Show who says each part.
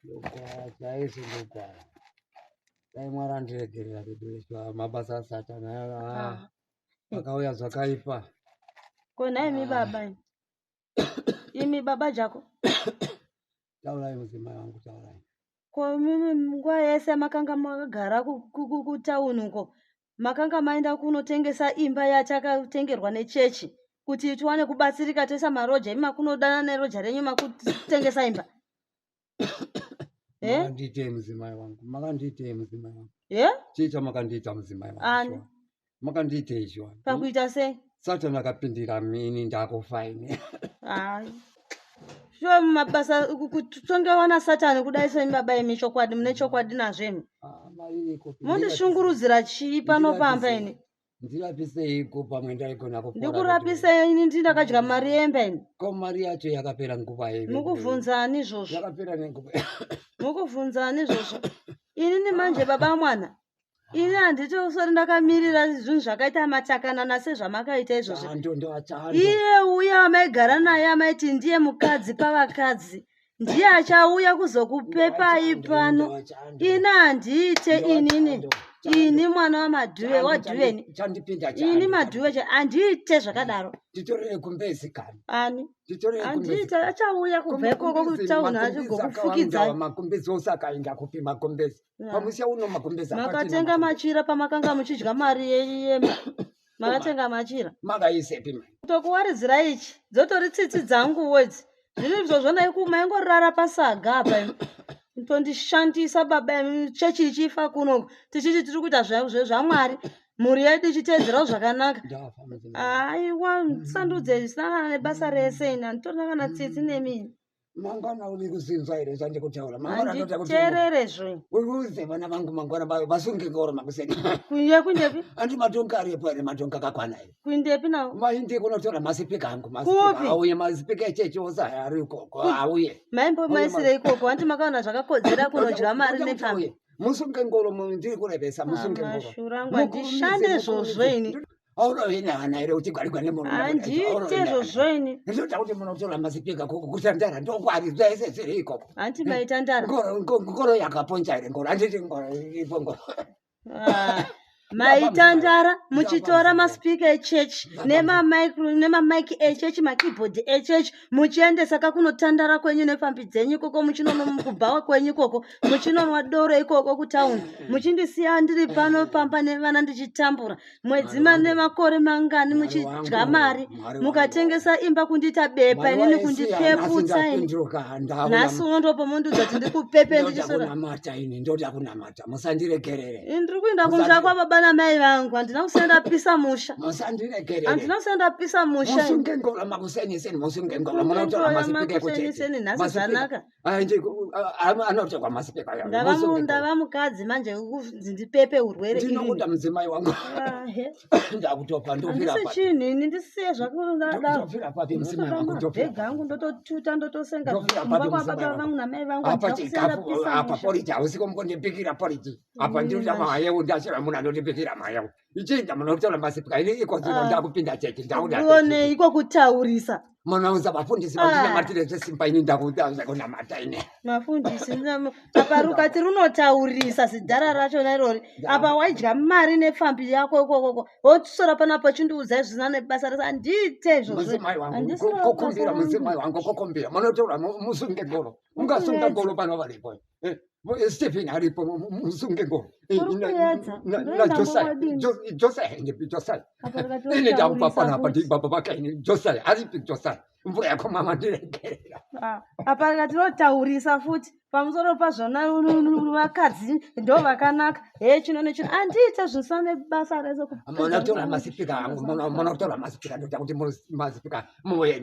Speaker 1: ndogara chaisi ndogara dai mwarandiregerera kudoiswa mabasa asatana akauya zvakaipa
Speaker 2: kona imi baba imi baba jako
Speaker 1: taurai mudzimai wangu taurai
Speaker 2: ko mimi nguva yese makanga makagara kutauni uko makanga maenda kunotengesa imba yatakatengerwa nechechi kuti tiwane kubatsirika toisa maroja imi makunodana neroja renyu makutengesa imba
Speaker 1: makanditei mudzimai wangu chii chamakandiita mudzimai wangu makanditei shwa
Speaker 2: pakuita sei
Speaker 1: Satani akapindira mini ndakufa ine
Speaker 2: sho mabasa kutongewa na Satani kudai sei baba imi chokwadi mune chokwadi nazvemi mondishungurudzira chii panopamba ini
Speaker 1: ndirapiseiko pamwe ndaigona kupora
Speaker 2: ndikurapisei ini ndindakadya mari yemba ini
Speaker 1: ko mari yacho yakapera nguva yevi
Speaker 2: mukuvhunzani izvozvo
Speaker 1: yakapera nenguva
Speaker 2: mukuvhunzani izvozvo inini manje baba mwana ini handiti usori ndakamirira zvinhu zvakaita matakanana sezvamakaita izvozvo iye uya amaigara naye amaiti ndiye mukadzi pavakadzi ndiye achauya kuzokupepai pano ini handiite inini ini mwana wamadhuve wadhuveni ini madhuve handiite zvakadaro
Speaker 1: titorere kumbezi kani
Speaker 2: ani handiite achauya kubva ikoko kutauni achigokufukidza
Speaker 1: makumbezi ose akainda kupi makumbezi pamusha uno makumbezi
Speaker 2: makatenga machira pamakanga muchidya mari yemba makatenga machira
Speaker 1: makaisepi
Speaker 2: tokuwaridzira ichi dzotori tsitsi dzangu wedzi zvino izvozvo maingorara pasaga apa tondishandisa baba chechi ichifa kuno tichiti tiri kuita zvamwari mhuri yedu ichiteedzerawo zvakanaka aiwa sandudze zvisangana nebasa rese ina nditorina kana tsitsi nemini
Speaker 1: mangwana uri kuzinzwa here zvandikutaura
Speaker 2: handiteererezve
Speaker 1: uruze vana vangu mangwana vasunge ngoro makuseni
Speaker 2: kuye kundepi
Speaker 1: andi matonga aripo here matonga akakwana here
Speaker 2: kundepi nawo
Speaker 1: maindi kunotora masipika angu
Speaker 2: kupi
Speaker 1: auye masipika echechi ose ari ikoko auye
Speaker 2: maimbo maisire ikoko handi makaona zvakakodzera kunodya mari nepfambi
Speaker 1: musunge ngoro ndiri kurevesa musunge ngoro
Speaker 2: mashurangu handishande zvozvo ini
Speaker 1: aurovine hana here uchigwarigwa nemunhu
Speaker 2: handite zvozvo ini
Speaker 1: ndoda kuti munotora masipika kutandara ndokwari zvese zviri ikoko
Speaker 2: handi maitandara
Speaker 1: ngoro yakaponja here ngoro handiti ngoro ipo ngoro
Speaker 2: maitandara muchitora maspika echechi nemamaiki echechi makeyboard echechi muchiendesa kakunotandara kwenyu nepambi dzenyu koko muchinonwa mukubhawa kwenyu koko muchinonwa doro ikoko kutauni muchindisiya ndiri pano pamba nevana ndichitambura mwedzi nemakore mangani muchidya mari mukatengesa imba kundita bepa inini kundipeputsa ini nhasi unondopo mundudza kuti ndikupepe
Speaker 1: ndichisonamata ini ndoda kunamata musandiregerere
Speaker 2: ndiri kuenda kumsha kwababa namai vangu handina kusenda pisa musha handina kusenda pisa musha
Speaker 1: musunge ngoro makuseniseni musunge ngoro munotora masipika ekuchechi
Speaker 2: nhasi zvanaka
Speaker 1: anotekwa masipika
Speaker 2: ndava mukadzi manje ndipepe urwere
Speaker 1: ndinokuda mudzimai wangu ndakutopa ndofira
Speaker 2: handisi chinhini ndisiye zvakunodadaro
Speaker 1: papi mudzimai wangu
Speaker 2: ndopega angu ndototuta ndotosenga kumba kwababa vangu namai vangu
Speaker 1: apa poriti hausiko mukondipikira poriti apa ndinoda mahayewo ndachira munhu andotipikira mahayewo ichiinda munotora masipika ini ikodzino ndakupinda chechi
Speaker 2: ndauone iko kutaurisa
Speaker 1: manauza vafundisi vandinamatire zvesimba ini ndakunamata ine
Speaker 2: mafundisi apa rukati runotaurisa zidhara rachona irori apa waidya mari nepfambi yako ikokoko wotusora panapo chindiudza zvisina nebasa rese handite
Speaker 1: mudzimai wangu kokumbira mudzimai wangu kokumbira munotora musunge ngoro ungasunga ngoro pano varipo Stephen aripo musunge ngoro Josai ini ndakupa panapa ndibaba vakaini Josai aripi Josai mvura yako mama ndiregerera
Speaker 2: apa rikatirotaurisa futi pamusoro pazvona vakadzi ndo vakanaka chino nechino handiite zvisina nebasa rese
Speaker 1: munotora masipika angu munotora masipika ndoda kuti masipika muende